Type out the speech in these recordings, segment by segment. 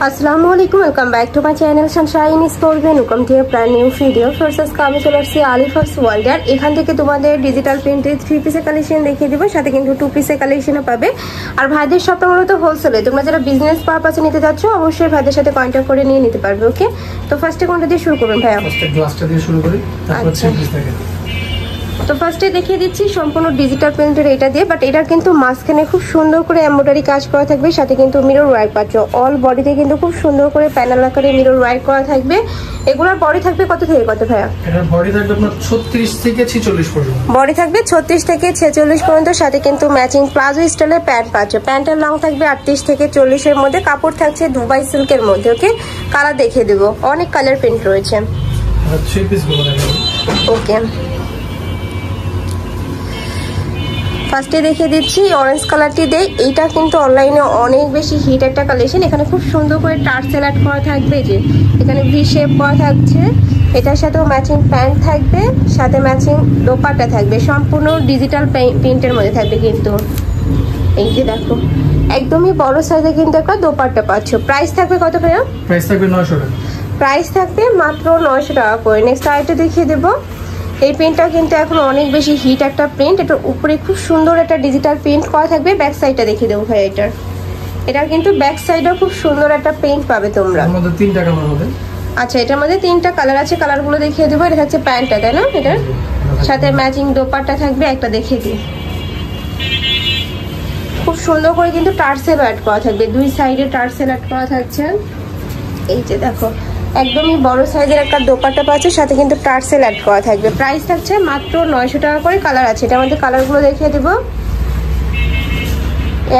আসসালামু আলাইকুম, welcome back to my channel Sunshine Sports and welcome to a brand new video. First আমি চলে আসছি আলিফার্স ওয়ার্ল্ড। আর এখান থেকে তোমাদের ডিজিটাল প্রিন্টের 3 পিসের কালেকশন দেখিয়ে দিব, সাথে কিন্তু 2 পিসের কালেকশনও পাবে। আর ভাইদের শপটা মূলত হোলসেলে, তোমরা যারা বিজনেস পারপাসে নিতে যাচ্ছ অবশ্যই ভাইদের সাথে কন্ট্যাক্ট করে নিয়ে নিতে পারবে। ওকে, তো ফার্স্টে কোনটা দিয়ে শুরু করবেন ভাইয়া? ফার্স্টে গ্লাসটা দিয়ে শুরু করি, তারপর 3 পিস থাকে। তো ফার্স্টে দেখিয়ে দিচ্ছি সম্পূর্ণ ডিজিটাল প্রিন্টের এটা দিয়ে, বাট এটার কিন্তু মাঝখানে খুব সুন্দর করে এমব্রয়ডারি কাজ করা থাকবে, সাথে কিন্তু মিরর ওয়ার্ক পাচ্ছ। অল বডিতে কিন্তু খুব সুন্দর করে প্যানেল আকারে মিরর ওয়ার্ক করা থাকবে। এগুলোর বডি থাকবে কত থেকে কত ভাইয়া? এটার বডি থাকবে আপনার 36 থেকে 46 পর্যন্ত। বডি থাকবে 36 থেকে 46 পর্যন্ত, সাথে কিন্তু ম্যাচিং প্লাজো স্টাইলের প্যান্ট পাচ্ছ। প্যান্টের লং থাকবে 38 থেকে 40 এর মধ্যে, কাপড় থাকছে দুবাই সিল্কের মধ্যে। ওকে, কালার দেখিয়ে দেবো, অনেক কালার প্রিন্ট রয়েছে। আর 3 পিস গুলো দেখাবো। ওকে, ফার্স্টে দেখিয়ে দিচ্ছি অরেঞ্জ কালারটি দেই। এইটা কিন্তু অনলাইনে অনেক বেশি হিট একটা কালেকশন। এখানে খুব সুন্দর করে টার্সেল অ্যাড করা থাকবে, যে এখানে ভি শেপ করা থাকছে। এটার সাথেও ম্যাচিং প্যান্ট থাকবে, সাথে ম্যাচিং দোপাট্টা থাকবে, সম্পূর্ণ ডিজিটাল প্রিন্টের মধ্যে থাকবে। কিন্তু এই যে দেখো একদমই বড় সাইজে কিন্তু একটা দোপাট্টা পাচ্ছ। প্রাইস থাকবে কত ভাইয়া? প্রাইস থাকবে 900 টাকা। প্রাইস থাকবে মাত্র 900 টাকা করে। নেক্সট আরেকটা দেখিয়ে দেবো। এই প্রিন্টটা কিন্তু এখন অনেক বেশি হিট একটা প্রিন্ট। এটার উপরে খুব সুন্দর একটা ডিজিটাল প্রিন্ট করা থাকবে। ব্যাক সাইডটা দেখিয়ে দেবো ভাই। এটার কিন্তু ব্যাক সাইডেও খুব সুন্দর একটা প্রিন্ট পাবে তোমরা। এর মধ্যে 3টা কালার হবে। আচ্ছা, এটার মধ্যে 3টা কালার আছে, কালারগুলো দেখিয়ে দেবো। এটা হচ্ছে প্যান্টটা, তাই না? এটার সাথে ম্যাচিং দোপাট্টা থাকবে, একটা দেখিয়ে দিই। খুব সুন্দর করে কিন্তু টার্সেল অ্যাড করা থাকবে, দুই সাইডে টার্সেল অ্যাড করা থাকছে। এই যে দেখো একদমই বড় সাইজের একটা দোপাট্টা পাচ্ছে, সাথে কিন্তু টার্সেল অ্যাড করা থাকবে। প্রাইস থাকছে মাত্র 900 টাকা করে। কালার আছে, এটা আমাদের কালারগুলো দেখিয়ে দেবো।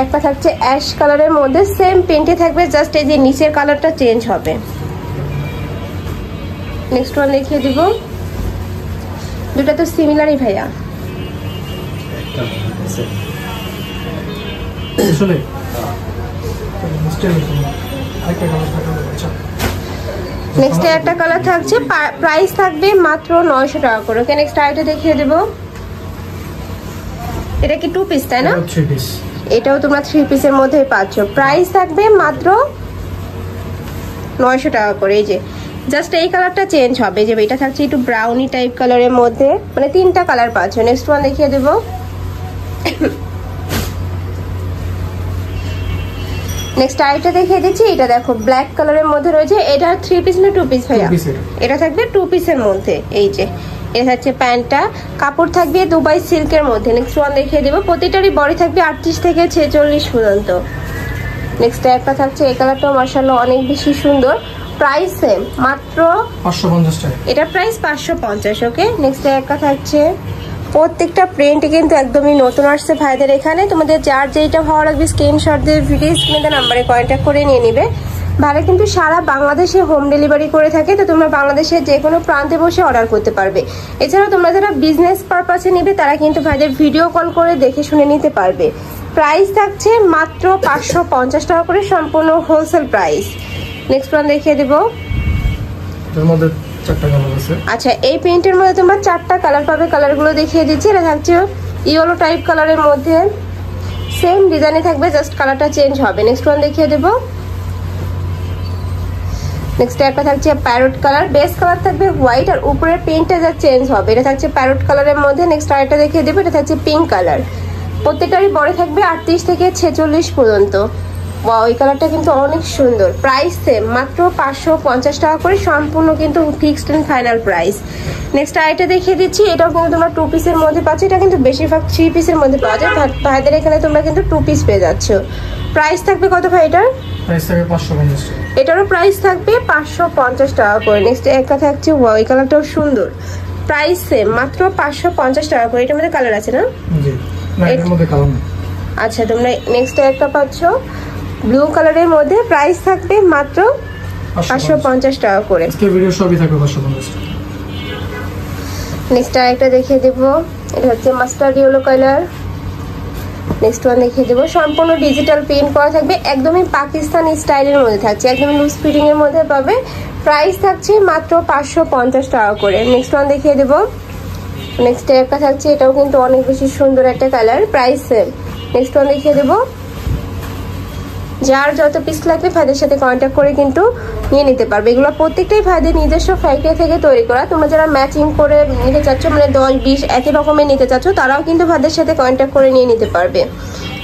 একটা থাকছে অ্যাশ কালারের মধ্যে, সেম প্রিন্টে থাকবে, জাস্ট এই যে নিচের কালারটা চেঞ্জ হবে। নেক্সট ওয়ান দেখিয়ে দিব। দুটো তো সিমিলারই ভাইয়া। আসলে নেক্সট একটা কালার থাকছে, প্রাইস থাকবে মাত্র 900 টাকা করে। ওকে, নেক্সট আইটা দেখিয়ে দেব। এটা কি 2 পিস তাই না? 3 পিস। এটাও তোমরা 3 পিসের মধ্যে পাচ্ছ। প্রাইস থাকবে মাত্র 900 টাকা করে। এই যে জাস্ট এই কালারটা চেঞ্জ হবে, যে এটা থাকছে একটু ব্রাউনি টাইপ কালারের মধ্যে, মানে 3টা কালার পাচ্ছ। নেক্সট ওয়ান দেখিয়ে দেবো। নেক্সট আইটা দেখিয়ে দিচ্ছি। এটা দেখো ব্ল্যাক কালারের মধ্যে রয়েছে। এটা 3 পিস না 2 পিস ভাইয়া? এটা থাকবে 2 পিসের মধ্যে। এই যে এটা হচ্ছে প্যান্টটা, কাপড় থাকবে দুবাই সিল্কের মধ্যে। নেক্সট ওয়ান দেখিয়ে দেবো। প্রতিটারই বডি থাকবে 38 থেকে 46 পর্যন্ত। নেক্সট একটা থাকছে, এই কালারটাও মাশাআল্লাহ অনেক বেশি সুন্দর। প্রাইস সেম, মাত্র 550 টাকা। এটা প্রাইস 550। ওকে, নেক্সট একটা থাকছে। প্রত্যেকটা প্রিন্ট কিন্তু একদমই নতুন আসছে ভাইদের এখানে। তোমাদের যার যেইটা ভালো লাগবে স্ক্রিনশট দিয়ে ভিডিও স্ক্রিনে নাম্বারে কন্ট্যাক্ট করে নিয়ে নিবে। ভাইরা কিন্তু সারা বাংলাদেশে হোম ডেলিভারি করে থাকে, তো তোমরা বাংলাদেশের যে কোনো প্রান্তে বসে অর্ডার করতে পারবে। এছাড়াও তোমরা যারা বিজনেস পারপাসে নিবে তারা কিন্তু ভাইদের ভিডিও কল করে দেখে শুনে নিতে পারবে। প্রাইস থাকছে মাত্র 550 টাকা করে, সম্পূর্ণ হোলসেল প্রাইস। নেক্সট ওয়ান দেখিয়ে দেবো। এর মধ্যে 4টা কালার আছে। আচ্ছা, এই প্রিন্টের মধ্যে তোমরা 4টা কালার পাবে, কালারগুলো দেখিয়ে দিচ্ছি। এটা থাকছে ইয়েলো টাইপ কালারের মধ্যে, সেম ডিজাইনে থাকবে, জাস্ট কালারটা চেঞ্জ হবে। নেক্সট ওয়ান দেখিয়ে দেবো। নেক্সট একটা থাকছে প্যারট কালার, বেস কালার থাকবে হোয়াইট, আর উপরের প্রিন্টটা যা চেঞ্জ হবে। এটা থাকছে প্যারট কালারের মধ্যে। নেক্সট আরেকটা দেখিয়ে দেবো। এটা থাকছে পিঙ্ক কালার, প্রত্যেকটারই বড় থাকবে 38 থেকে 46 পর্যন্ত। ওই কালারটা কিন্তু অনেক সুন্দর। প্রাইস সেম, মাত্র 550 টাকা করে, সম্পূর্ণ কিন্তু fixed and final price. Next আইটা দেখিয়ে দিচ্ছি। এটাও কিন্তু তোমরা 2 পিসের মধ্যে পাচ্ছ। এটা কিন্তু বেশিরভাগ 3 পিসের মধ্যে পাওয়া যায়, ভাইদের এখানে তোমরা কিন্তু 2 পিস পেয়ে যাচ্ছ। প্রাইস থাকবে কত ভাই এটার? প্রাইস থাকবে 550 টাকা। এটারও প্রাইস থাকবে 550 টাকা করে। নেক্সট একটা থাকছে, ওই কালারটাও সুন্দর। প্রাইস সেম, মাত্র 550 টাকা করে। এটার মধ্যে কালার আছে না? জি, না এর মধ্যে কালার নেই। আচ্ছা, তোমরা নেক্সট একটা পাচ্ছ ব্লু কালারের মধ্যে। প্রাইস থাকবে মাত্র 550 টাকা করে। আজকে ভিডিও সবই থাকবে 550 টাকা। নেক্সট আরেকটা দেখিয়ে দেব। এটা হচ্ছে mustard yellow colour. Next one দেখিয়ে দেবো। সম্পূর্ণ ডিজিটাল প্রিন্ট করা থাকবে, একদমই পাকিস্তানি স্টাইলের মধ্যে থাকছে, একদম লুজ ফিটিং এর মধ্যে পাবে। প্রাইস থাকছে মাত্র 550 টাকা করে। নেক্সট ওয়ান দেখিয়ে দেবো। নেক্সট একটা থাকছে, এটাও কিন্তু অনেক বেশি সুন্দর একটা colour, price same. Next one দেখিয়ে দেবো। যার যত পিস লাগবে ভাইদের সাথে কন্ট্যাক্ট করে কিন্তু নিয়ে নিতে পারবে। এগুলো প্রত্যেকটাই ভাইদের নিজস্ব ফ্যাক্টরি থেকে তৈরি করা। তোমরা যারা ম্যাচিং করে নিতে চাচ্ছ, মানে 10-20 একই রকমের নিতে চাচ্ছ, তারাও কিন্তু ভাইদের সাথে কন্ট্যাক্ট করে নিয়ে নিতে পারবে।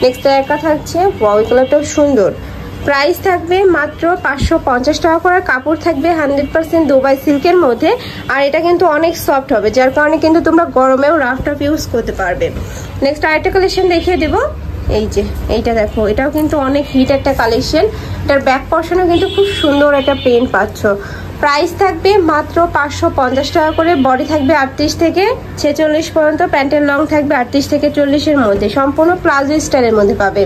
নেক্সট একটা থাকছে, ওয়াও এই কালারটাও সুন্দর। প্রাইস থাকবে মাত্র 550 টাকা করে। কাপড় থাকবে 100% দুবাই সিল্কের মধ্যে, আর এটা কিন্তু অনেক সফট হবে, যার কারণে কিন্তু তোমরা গরমেও রাফ টাফ ইউজ করতে পারবে। নেক্সট আরেকটা কালেকশন দেখিয়ে দেবো। এই যে এইটা দেখো, এটাও কিন্তু অনেক হিট একটা কালেকশন। এটার ব্যাক পর্শনও কিন্তু খুব সুন্দর একটা প্রিন্ট পাচ্ছ। প্রাইস থাকবে মাত্র 550 টাকা করে। বডি থাকবে 38 থেকে 46 পর্যন্ত, প্যান্টের লং থাকবে 38 থেকে 40-এর মধ্যে, সম্পূর্ণ প্লাজো স্টাইলের মধ্যে পাবে।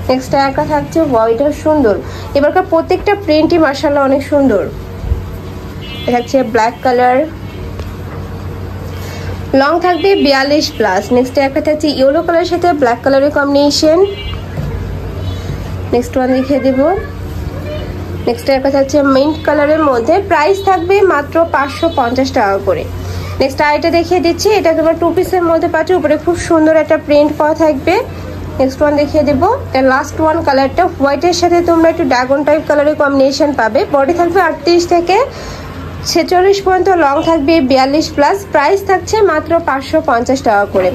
নেক্সট একটা থাকছে, ওয়াইটাও সুন্দর। এবারকার প্রত্যেকটা প্রিন্টই মার্শাল্লাহ অনেক সুন্দর। এটা থাকছে ব্ল্যাক কালার, লং থাকবে 42+। নেক্সট একটা থাকছে ইয়েলো কালারের সাথে ব্ল্যাক কালারের কম্বিনেশন। নেক্সট ওয়ান দেখিয়ে দেবো। নেক্সট একটা থাকছে মিন্ট কালারের মধ্যে। প্রাইস থাকবে মাত্র 550 টাকা করে। নেক্সট আরেকটা দেখিয়ে দিচ্ছি, এটা তোমার 2 পিসের মধ্যে পাচ্ছ, উপরে খুব সুন্দর একটা প্রিন্ট করা থাকবে। নেক্সট ওয়ান দেখিয়ে দেবো। এটা লাস্ট ওয়ান কালারটা হোয়াইটের সাথে তোমরা একটু ড্রাগন টাইপ কালারের কম্বিনেশন পাবে। বডি থাকবে 38 থেকে 46 পর্যন্ত, লং থাকবে 42+। প্রাইস থাকছে মাত্র 550 টাকা করে।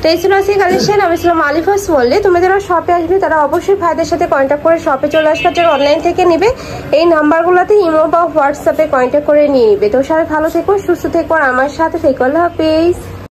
তো এই ছিল আজকে কালেকশন। আমি ছিলাম আলিফাস বললে। তোমরা যারা শপে আসবে তারা অবশ্যই ভাইদের সাথে কন্ট্যাক্ট করে শপে চলে আসবে। যারা অনলাইন থেকে নিবে এই নাম্বারগুলোতে ইমো বা হোয়াটসঅ্যাপে কন্ট্যাক্ট করে নিয়ে নিবে। তো সবাই ভালো থেকো, সুস্থ থেকো, আর আমার সাথে থেকো। আল্লাহ হাফেজ।